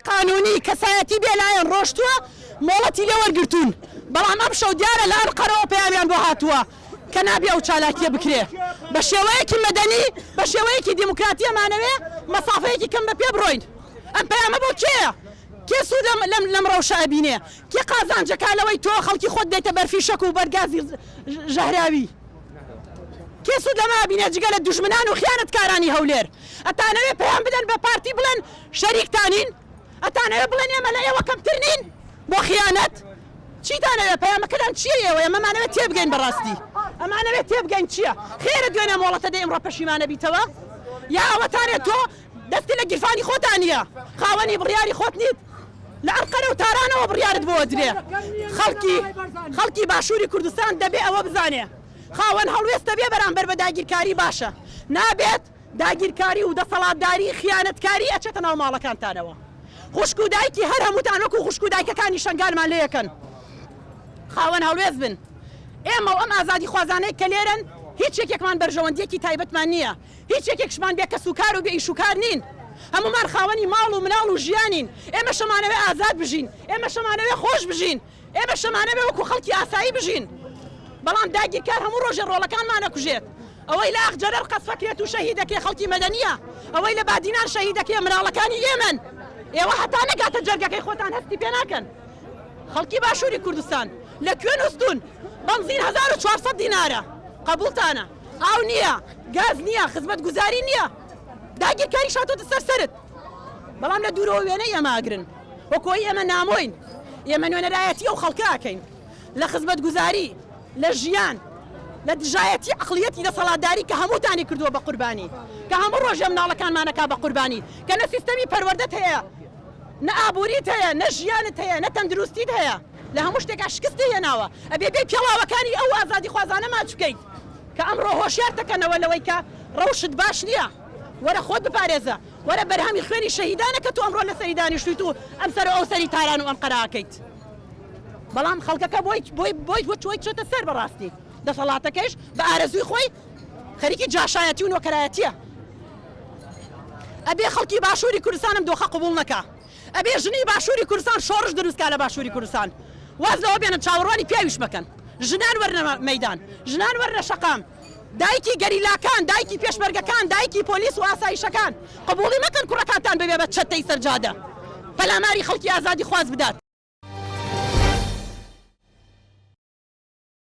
قانوني كسایەتی بێلایەن ڕۆشتووە مۆڵەتی لێ وەرگرتوون بەڵام ئەم شەو دیارە لە ئەنقەرەوە پەیامیان بۆ هاتووە کە نابێ ئەو چالاکیە بکرێ بە شێوەیەکی مەدەنی بە شێوەیەکی دیموکراتی ئەمانەوێ مەسافەیەکی کەم بە پێ بڕۆین ئەم پەیامە بۆ کێیە کێ سوود لەم ڕەوشە ئەبینێ کێ قازانجەکە لەوەی تۆ خەڵکی خۆت دێتە بەرفی شەک و بەرگازی ژەهراوی کێ سوود لەمە ئەبینێ جگە لە دوژمنان و خیانەتکارانی هەولێر ئەتانەوێ پەیام بدەن بە پارتی بڵێن شەریکتانین ئەتانەوێ بڵێن ئێمە لە ئێوە کەمتر نین بۆ خیانەت چیتانەوێ پەیامەکەدان چییە ئێوە ئەمەمانەوێت تێبگەین بەڕاستی ئەمانەوێت تێبگەین چییە خێرە دوێنێ مۆڵەتە دێ ئەمڕۆ پەشیمانە بیتەوە یا ئەوەتانێت تۆ دەستی لە گیرفانی خۆتان نییە خاوەنی بڕیاری خۆت نیت لە ئەنقەرە و تارانەوە بڕیارت بۆ درێ خەڵکی باشووری کوردستان دەبێ ئەوە بزانێ خاوەن هەڵوێستە بێ بەرامبەر بە داگیرکاری باشە نابێت داگیرکاری و دەسەڵاتداری خیانەتکاری ئەچێتە ناو ماڵەکانتانەوە خوشک و دایکی هەر هەمووتان وەکو خوشک و دایکەکانی شنگالمان لێ یەکەن خاوەن هەڵوێست بن ئێمە ئەم ئازادی خوازانەی کە لێرن هیچ یەکێکمان بەرژەوەندیەکی تایبەتمان نییە هیچ یەکێکشمان بێ کەسوکار و بێ ئیشوکار نین هەمومان خاوەنی ماڵ و مناڵ و ژیانین ئێمە شەمانەوێ ئازاد بژین ئێمە شەمانەوێ خۆش بژین ئێمە شەمانەوێ وەکو خەڵکی ئاسایی بژین بەڵام داگیرکار هەموو ڕۆژێ ڕۆڵەکانمان ئەکوژێت ئەوەی لە ئاخجەرەر قەسفەکرێت و شەهیدەکەی خەڵکی مەدەنیە ئەوەی لە بادینان شەهیدەکەی مناڵەکانی ئێمن ئێوە هەتا نەگاتە جەرگەکەی خۆتان هەستی پێ ناکەن خەڵکی باشووری کوردستان لە کوێ نووسون بەنزین 1400 دینارە قبولتانە ئاو نییە گاز نییە خزمەت گوزاری نییە داگیرکاری شاتۆتە سەرسەرت بەڵام لە دوورەوە وێنەی ئەماگرن وەکۆی ئێمە نامۆین ئێمە نوێنەرایەتی ئەو خەڵکاکەین لە خزمەت گوزاری لە ژیان لە دژایەتی عقلیەتی دەسەڵاتداری کە هەمووتانی کردووە بە قوربانی کە هەموو ڕۆژێ مناڵەکانمانەکا بە قوربانی کە نە سیستەمی پەروەردەت هەیە نە ئابووریت هەیە نە ژیانت هەیە نە تەندروستیت هەیە لە هەموو شتێکا شکستی هێناوە ئەبێ بێ پێڵاوەکانی ئەو ئازادی خوازانە ماچ بکەیت کە ئەمڕۆ هۆشیار دەکەنەوە لەوەی کە ڕەوشت باش نییە وەرە خۆت بپارێزە وەرە بەرهەمی خوێنی شەهیدانە کە تۆ ئەمڕۆ لە سەری دانیشتویت و ئەم سەر ئەو سەری تاران و ئەنقەراکەیت بەڵام خەڵکەکە بۆی چۆی چێتە سەر بەڕاستی دەسەڵاتەکەش بە ئارەزوی خۆی خەریکی جاشایەتی و نۆکەرایەتیە ئەبێ خەڵکی باشووری کوردستانم دۆخە قبوڵ نەکا ئەبێ ژنی باشووری کوردستان شۆڕش دروستکا لە باشووری کوردستان واز لەوە بێنن چاوەڕوانی پیاویش بکەن ژنان وەرنە مەیدان ژنان وەرنە شەقام دایکی گەریلاکان دایکی پێشمەرگەکان دایکی پۆلیس و ئاسایشەکان قبوڵی مەکەن کوڕەکانتان ببێ بە چەتەی سەرجادە پەلاماری خەڵکی ئازادی خواز بدات